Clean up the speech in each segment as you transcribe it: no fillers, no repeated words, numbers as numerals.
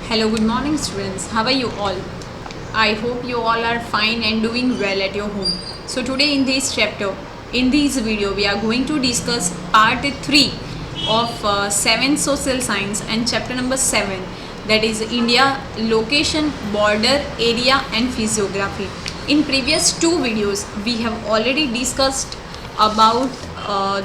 Hello, good morning, students. How are you all? I hope you all are fine and doing well at your home. So, today in this chapter, in this video, we are going to discuss part 3 of 7 social science and chapter number 7, that is India, location, border, area, and physiography. In previous two videos, we have already discussed about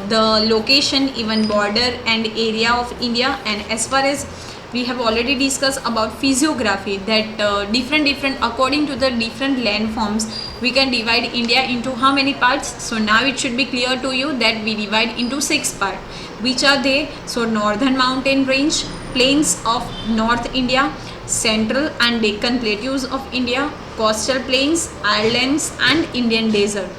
the location, even border and area of India, and as far as we have already discussed about physiography, that different according to the different landforms we can divide India into how many parts. So now it should be clear to you that we divide into 6 parts. Which are they? So northern mountain range, plains of North India, central and Deccan plateaus of India, coastal plains, islands, and Indian desert.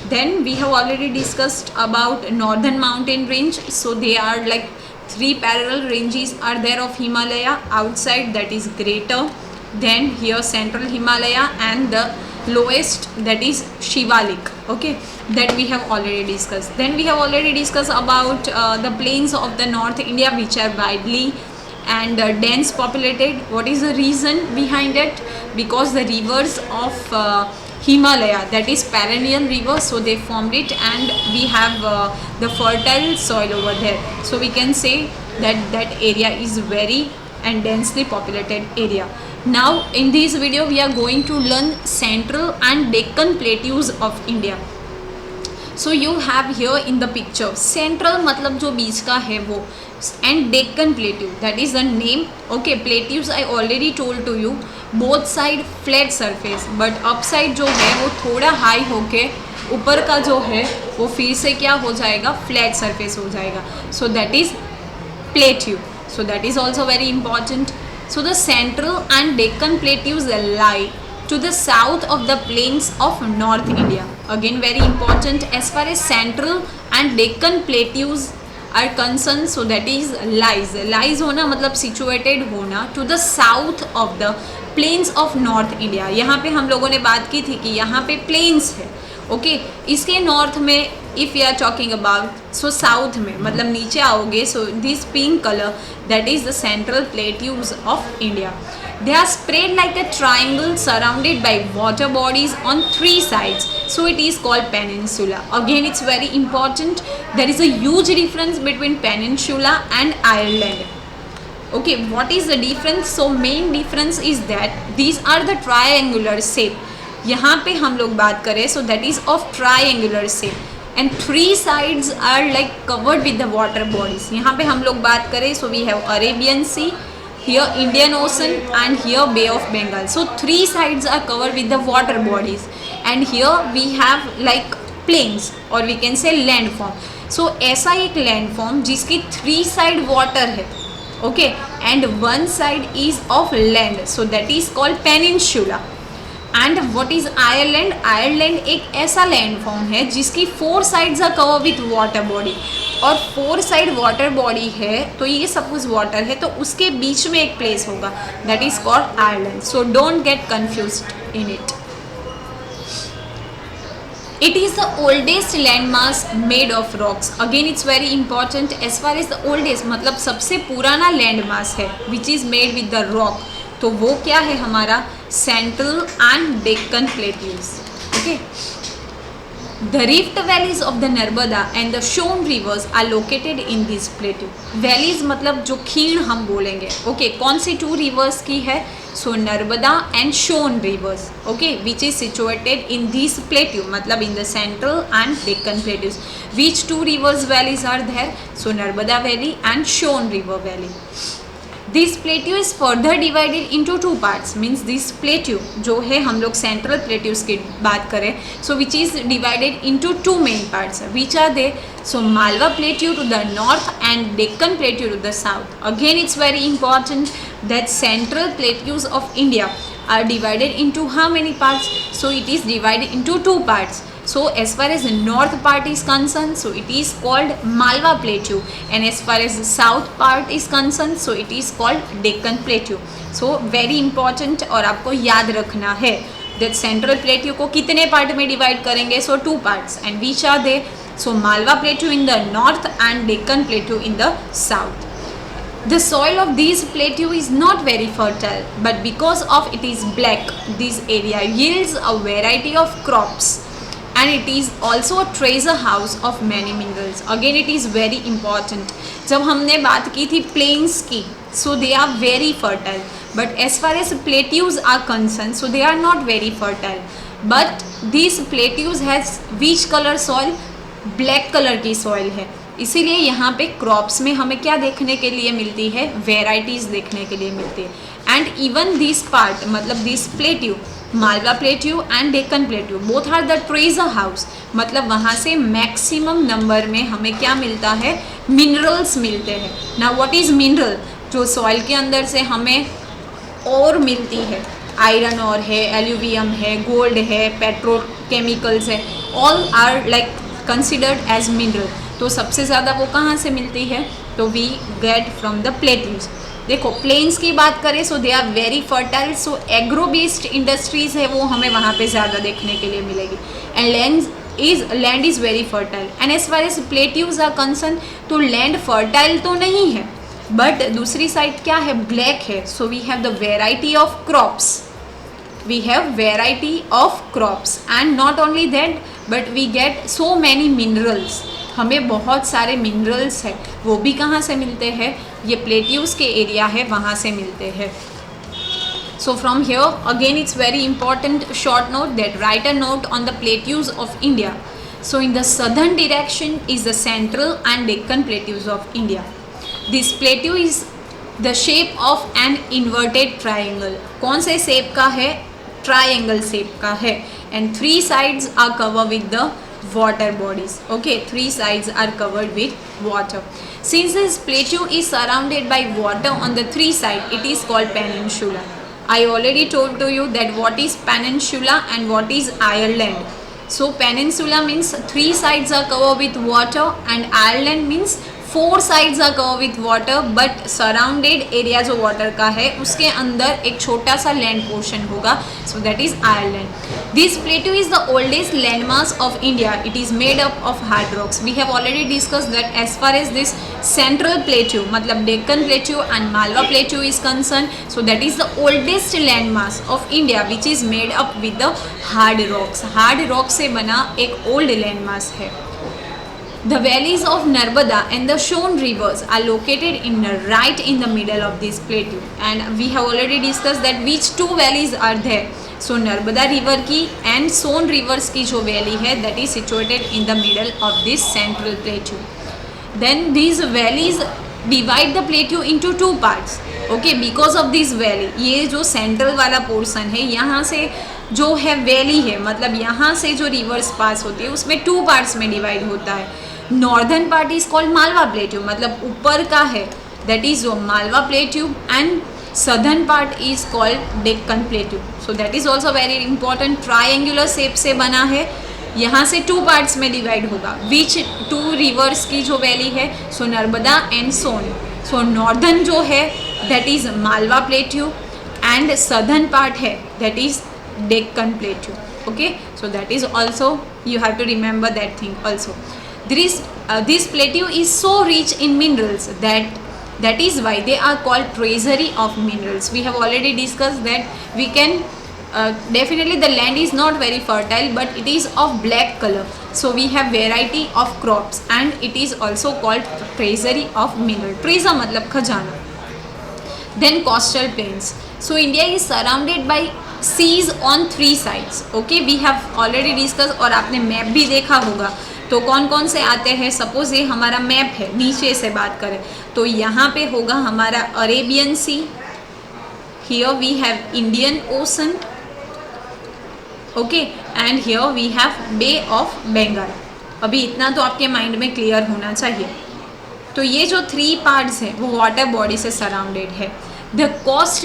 Then we have already discussed about northern mountain range. So they are like 3 parallel ranges are there of Himalaya outside, that is greater, then here central Himalaya, and the lowest, that is Shivalik. Okay, that we have already discussed. Then we have already discussed about the plains of the North India, which are widely and dense populated. What is the reason behind it? Because the rivers of Himalaya, that is perennial river, so they formed it, and we have the fertile soil over there. So we can say that that area is very and densely populated area. Now in this video we are going to learn central and Deccan plateaus of India. So you have here in the picture central मतलब जो बीच का है वो, and Deccan plateau, that is the name. Okay, plateaus I already told to you, both side flat surface, but up side जो है वो थोड़ा high होके ऊपर का जो है वो फिर से क्या हो जाएगा, फ्लैट सरफेस हो जाएगा. So that is plateau. So that is also very important. So the central and Deccan plateaus lie to the south of the plains of North India. Again very important as far as central and Deccan plateaus are concerned. So that is lies होना मतलब situated होना to the south of the plains of North India. यहाँ पे हम लोगों ने बात की थी कि यहाँ पे plains है. ओके इसके नॉर्थ में if you are talking about, so south में मतलब नीचे आओगे, so this pink colour that is the central plateaus of India. They are spread like a triangle surrounded by water bodies on 3 sides. So it is called peninsula. Again it's very important. There is a huge difference between peninsula and Ireland. Okay, what is the difference? So main difference is that these are the triangular shape. यहाँ पे हम लोग बात करें, so that is of triangular shape. And 3 sides are like covered with the water bodies. यहाँ पे हम लोग बात करें, so we have Arabian Sea, here Indian Ocean, and here Bay of Bengal. So 3 sides are covered with the water bodies, and here we have like plains or we can say landform. So ऐसा एक landform जिसकी 3 side water है, okay, and 1 side is of land, so that is called peninsula. And what is Ireland? Ireland एक ऐसा landform है जिसकी 4 sides are cover with water body, और 4 side water body है, तो ये सपोज वाटर है तो उसके बीच में एक प्लेस होगा, that is called Ireland. So don't get confused in it. It is the oldest landmass made of rocks. Again it's very important as far as the oldest मतलब सबसे पुराना landmass है which is made with the rock. तो वो क्या है हमारा central and Deccan plateaus. Okay, the rift valleys of the Narmada and the Son rivers are located in this plateau. Valleys मतलब जो खीण हम बोलेंगे. ओके, कौन सी 2 रिवर्स की है? So Narmada and Son rivers. Okay, which is situated in this plateau मतलब in the central and Deccan plateaus. Which 2 rivers valleys are there? So Narmada valley and Son river valley. This plateau is further divided into 2 parts. Means this plateau जो है, हम लोग central plateaus की बात करें, so which is divided into 2 main parts. Which are they? So Malwa plateau to the north and Deccan plateau to the south. Again it's very important that central plateaus of India are divided into how many parts? So it is divided into 2 parts. So as far as the north part is concerned, so it is called Malwa Plateau, and as far as the south part is concerned, so it is called Deccan Plateau. So very important, और आपको याद रखना है that central plateau को कितने part में divide करेंगे? So 2 parts, and which are they? So Malwa Plateau in the north and Deccan Plateau in the south. The soil of these plateau is not very fertile, but because of it is black, this area yields a variety of crops, and it is also a treasure house of many minerals. Again, it is very important. जब हमने बात की थी plains की, so they are very fertile. But as far as plateaus are concerned, so they are not very fertile. But these plateaus has which color soil? Black colour की soil है, इसीलिए यहाँ पे क्रॉप्स में हमें क्या देखने के लिए मिलती है? वेराइटीज देखने के लिए मिलती है। एंड इवन दिस पार्ट मतलब this plateau, Malwa plateau and Deccan plateau both are the treasure house, मतलब वहाँ से मैक्सिमम नंबर में हमें क्या मिलता है? मिनरल्स मिलते हैं। ना व्हाट इज मिनरल? जो सॉइल के अंदर से हमें और मिलती है, आयरन और है, एल्यूवियम है, गोल्ड है, पेट्रोकेमिकल्स है, all are like considered as mineral. तो सबसे ज़्यादा वो कहाँ से मिलती है? तो we get from the plateaus. देखो प्लेन्स की बात करें so they are very fertile, so agro based industries है वो हमें वहाँ पे ज़्यादा देखने के लिए मिलेगी। And land is very fertile. And as far as plateaus are concern, तो लैंड फर्टाइल तो नहीं है, बट दूसरी साइड क्या है? ब्लैक है। So we have the variety of crops, we have variety of crops and not only that but we get so many minerals। हमें बहुत सारे मिनरल्स है, वो भी कहाँ से मिलते हैं? ये प्लेट्यूज के एरिया है वहाँ से मिलते हैं। So from here again it's very important short note that write a note on the plateaus of India। So in the southern direction is the central and Deccan plateaus of India। This plateau is the shape of an inverted triangle। कौन से shape का है? Triangle shape का है। And three sides are covered with the water bodies। okay, three sides are covered with water। since this plateau is surrounded by water on the three sides, it is called peninsula। I already told to you that what is peninsula and what is Ireland। so peninsula means three sides are covered with water and Ireland means four sides are cover with water, but surrounded area जो water का है उसके अंदर एक छोटा सा land portion होगा, so that is Ireland. This plateau is the oldest landmass of India. It is made up of hard rocks. We have already discuss that as far as this central plateau मतलब Deccan plateau and Malwa plateau is concern, so that is the oldest landmass of India which is made up with the hard rocks. Hard rock से बना एक old landmass है। The valleys of Narbada and the Son rivers are located right in the middle of this plateau, and we have already discussed that which two valleys are there। so Narbada river की and Son rivers की जो valley है that is situated in the middle of this central plateau। then these valleys divide the plateau into two parts। okay, because of this valley, ये जो central वाला portion है यहाँ से जो है वैली है, मतलब यहाँ से जो रिवर्स पास होती है उसमें टू पार्ट्स में डिवाइड होता है। Northern part is called Malwa plateau, मतलब ऊपर का है दैट इज जो Malwa plateau, and southern part is called Deccan plateau. So that is also very important. Triangular shape से बना है, यहाँ से टू पार्ट्स में डिवाइड होगा। विच टू रिवर्स की जो वैली है? So Narmada and Son. So northern जो है that is Malwa plateau and southern part है that is Deccan plateau। okay, so that is also you have to remember that thing also। this plateau is so rich in minerals that is why they are called treasury of minerals। we have already discussed that we can definitely the land is not very fertile but it is of black color, so we have variety of crops and it is also called treasury of mineral। treasure मतलब खजाना। then coastal plains। so India is surrounded by seas on three sides। okay, we have already discussed और आपने map भी देखा होगा। तो कौन कौन से आते हैं? सपोज ये हमारा मैप है, नीचे से बात करें तो यहाँ पे होगा हमारा Arabian Sea, here we have Indian Ocean, okay, and here we have Bay of Bengal. अभी इतना तो आपके माइंड में क्लियर होना चाहिए। तो ये जो थ्री पार्ट्स हैं वो वाटर बॉडी से सराउंडेड है। द कोस्ट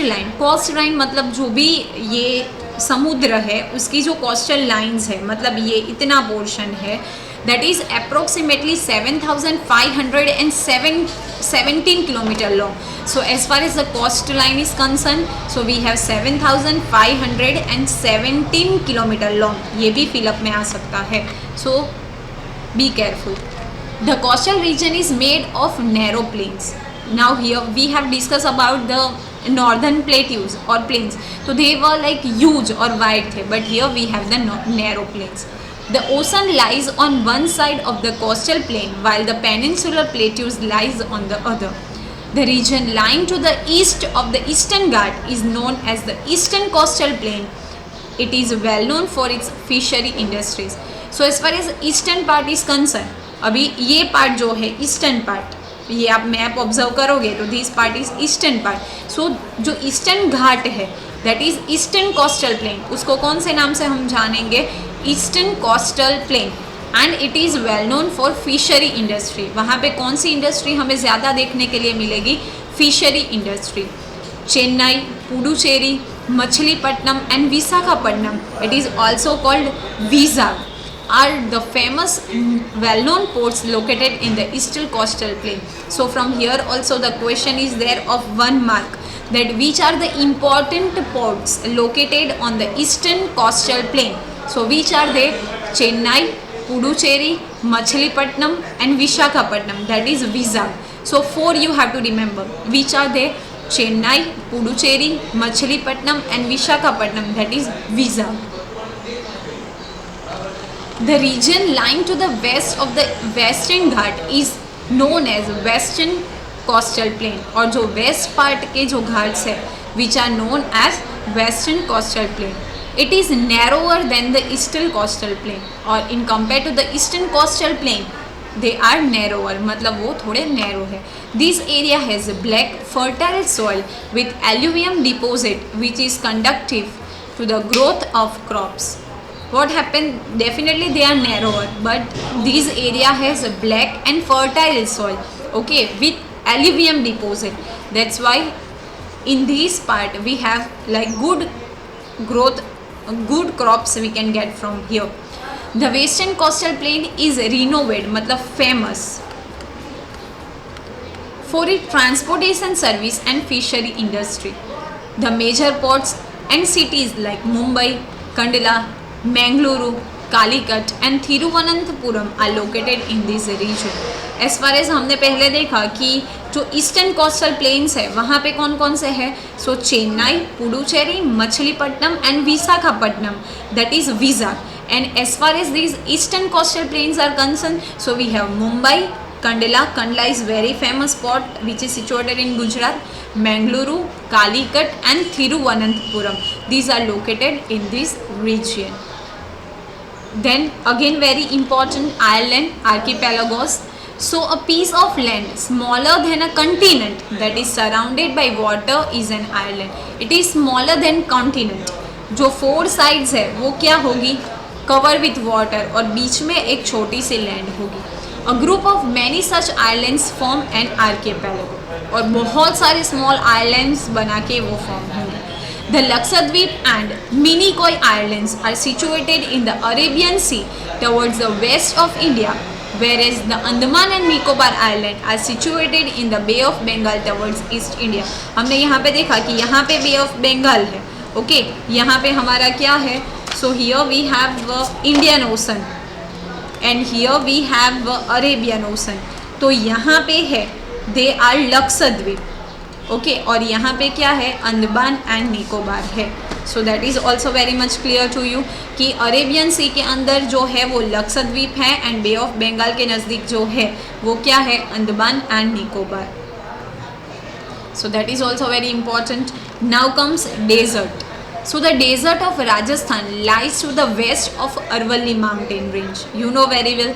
लाइन मतलब जो भी ये समुद्र है उसकी जो कोस्टल लाइंस है, मतलब ये इतना पोर्शन है that is approximately 7,517 kilometre long. So as far as the coast line is concern, so we have 7,517 kilometre long. ये भी फिलअप में आ सकता है, so be careful. The coastal region is made of narrow plains. Now here we have discussed about the northern plateaus or plains. So they were like huge or wide थे, but here we have the narrow plains. The ocean lies on one side of the coastal plain while the peninsular plateaus lies on the other. The region lying to the east of the Eastern Ghat is known as the Eastern Coastal Plain. It is well known for its fishery industries. So as far as eastern part is concerned, अभी ये part जो है eastern part, ये आप map observe करोगे तो this part is eastern part. So जो eastern Ghat है that is eastern coastal plain, उसको कौन से नाम से हम जानेंगे, eastern coastal plain. And it is well known for fishery industry. वहाँ पे कौन सी इंडस्ट्री हमें ज़्यादा देखने के लिए मिलेगी, fishery industry. Chennai, Puducherry, Machilipatnam and Visakhapatnam, it is also called Vizag, are the famous well-known ports located in the eastern coastal plain. So from here also the question is there of 1 mark, that which are the important ports located on the eastern coastal plain. So which are they? Chennai, Puducherry, Machilipatnam and Visakhapatnam, that is Vizag. So 4 you have to remember. Which are they? Chennai, Puducherry, Machilipatnam and Visakhapatnam, that is Vizag. The region lying to the west of the Western Ghat is known as Western Coastal Plain. और जो west part के जो घाट्स है which are known as Western Coastal Plain. It is narrower than the Eastern Coastal Plain. और in compared to the Eastern Coastal Plain, they are narrower, मतलब वो थोड़े narrow है. This area has black fertile soil with alluvium deposit which is conducive to the growth of crops. What happened? Definitely they are narrower, but this area has a black and fertile soil, okay, with alluvium deposit. That's why in this part we have like good growth, good crops we can get from here. The Western Coastal Plain is renowned, मतलब famous for its transportation service and fishery industry. The major ports and cities like Mumbai, Kandla, Mangaluru, Calicut and Thiruvananthapuram are located in this region. As far as हमने पहले देखा कि जो eastern coastal planes है वहाँ पे कौन कौन से है, so Chennai, Puducherry, Machilipatnam and Visakhapatnam, that is Vizag. And as far as these eastern coastal plains are concerned, so we have Mumbai, Kandla. Kandla is very famous port which is situated in Gujarat. Mangaluru, Calicut and Thiruvananthapuram, these are located in this region. Then again very important, island archipelagos. So a piece of land smaller than a continent that is surrounded by water is an island. It is smaller than continent. जो 4 sides है वो क्या होगी, covered with water, और बीच में एक छोटी सी land होगी. A group of many such islands form an archipelago. और बहुत सारे small islands बना के वो form होंगे. The Lakshadweep and Minicoy Islands are situated in the Arabian Sea towards the west of India, whereas the Andaman and Nicobar Islands are situated in the Bay of Bengal towards East India. हमने यहाँ पे देखा कि यहाँ पे Bay of Bengal है, okay, यहाँ पे हमारा क्या है, so here we have Indian Ocean and here we have Arabian Ocean. तो यहाँ पे है they are Lakshadweep, ओके, और यहाँ पे क्या है, अंडमान एंड निकोबार है. So that is also very much clear to you कि अरेबियन सी के अंदर जो है वो लक्षद्वीप है एंड बे ऑफ बंगाल के नज़दीक जो है वो क्या है, Andaman and Nicobar. So that is also very important. Now comes desert. So the desert of Rajasthan lies to the west of Aravalli mountain range. You know very well,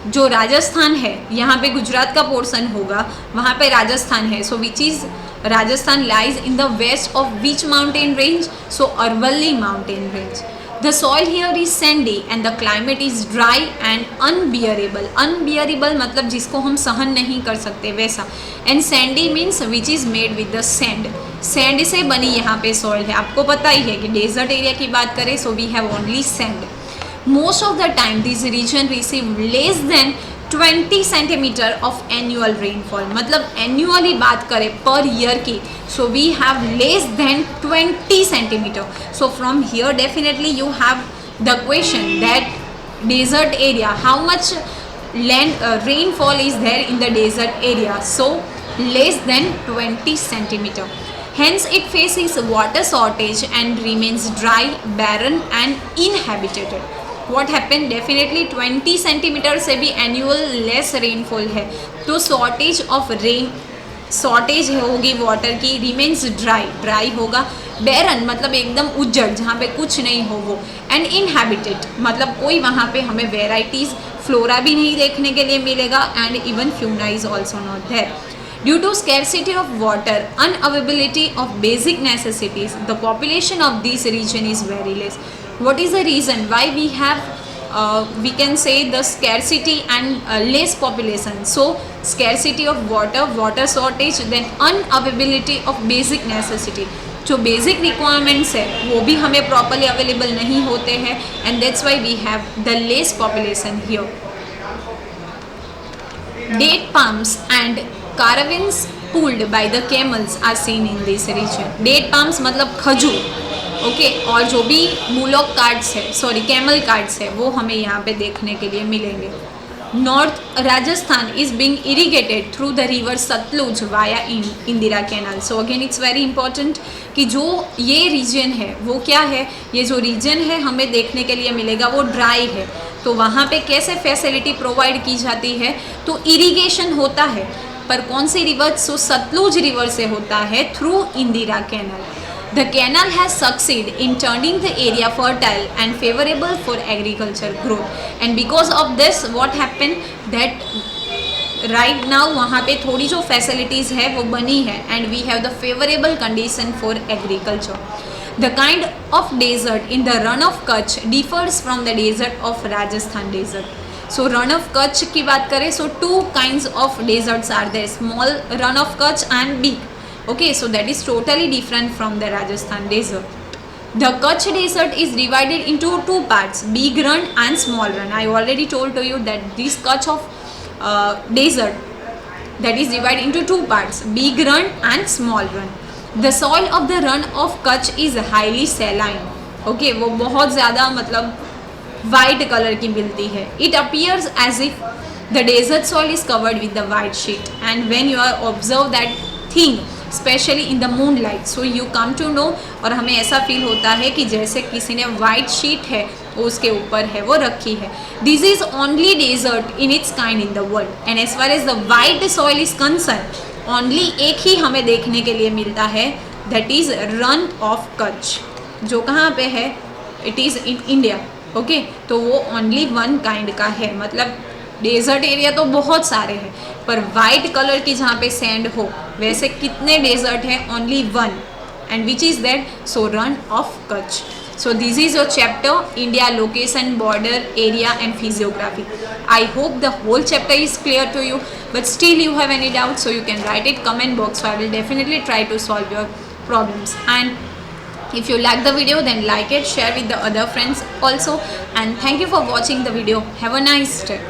जो राजस्थान है यहाँ पे गुजरात का पोर्शन होगा, वहाँ पे राजस्थान है. So which is Rajasthan lies in the west of which mountain range? So Arvalli mountain range. The soil here is sandy and the climate is dry and unbearable. Unbearable मतलब जिसको हम सहन नहीं कर सकते वैसा. And sandy means which is made with the sand. Sand से बनी यहाँ पे soil है. आपको पता ही है कि desert area की बात करें so we have only sand. Most of the time this region receive less than 20 centimetre of annual rainfall. मतलब एनुअली बात करें पर ईयर की, so we have less than 20 centimetre. So from here definitely you have the question that desert area, how much land rainfall is there in the desert area. So less than 20 centimeter. Hence it faces water shortage and remains dry, barren and inhabited. What happened? Definitely 20 centimetre से भी annual less rainfall है तो shortage of rain, shortage होगी water की, remains dry, dry होगा, बैरन मतलब एकदम उज्जड़ जहाँ पे कुछ नहीं हो वो, एंड इनहैबिटेड मतलब कोई वहाँ पे हमें वेराइटीज़ फ्लोरा भी नहीं देखने के लिए मिलेगा and even fauna is also not there. Due to scarcity of water, unavailability of basic necessities, the population of this region is very less. What is the reason why we have we can say the scarcity and less population? So scarcity of water, water shortage, then unavailability of basic necessity. जो basic requirements है वो भी हमें properly available नहीं होते हैं and that's why we have the less population here. Date palms and caravans pulled by the camels are seen in this region. Date palms मतलब खजूर, ओके, और जो भी बुलॉक कार्ड्स है, सॉरी कैमल कार्ड्स है, वो हमें यहाँ पे देखने के लिए मिलेंगे. North Rajasthan is being irrigated through the river Sutlej via Indira canal. So again it's very important कि जो ये रीजन है वो क्या है, ये जो रीजन है हमें देखने के लिए मिलेगा वो ड्राई है. तो वहाँ पे कैसे फैसिलिटी प्रोवाइड की जाती है, तो इरिगेशन होता है, पर कौन सी रिवर? सो सतलुज रिवर से होता है through Indira canal. The canal has succeeded in turning the area fertile and favorable for agriculture growth. And because of this, what happened that right now वहाँ पे थोड़ी जो facilities है वो बनी है and we have the favorable condition for agriculture. The kind of desert in the Run of Kutch differs from the desert of Rajasthan desert. So Run of Kutch की बात करें, so two kinds of deserts are there, small Run of Kutch and big. Okay, so that is totally different from the Rajasthan desert. The Kutch desert is divided into two parts, big run and small run. I already told to you that this Kutch of desert that is divided into two parts, big run and small run. The soil of the Run of Kutch is highly saline. Okay, वो बहुत ज़्यादा मतलब white color की मिलती है. It appears as if the desert soil is covered with the white sheet, and when you are observe that thing specially in the moonlight, so you come to know, और हमें ऐसा feel होता है कि जैसे किसी ने white sheet है वो उसके ऊपर है वो रखी है. This is only desert in its kind in the world and as far as the white soil is concern only एक ही हमें देखने के लिए मिलता है, that is Rann of Kutch, जो कहाँ पे है? It is in India. Okay, तो वो ओनली वन काइंड का है, मतलब डेजर्ट एरिया तो बहुत सारे हैं पर वाइट कलर की जहाँ पे सैंड हो वैसे कितने डेजर्ट है? Only one, and which is that? So run of Kutch. So this is your chapter India location, border, area and physiography. I hope the whole chapter is clear to you, but still you have any doubt, so you can write it comment box, so I will definitely try to solve your problems. And if you like the video, then like it, share with the other friends also, and thank you for watching the video. Have a nice day.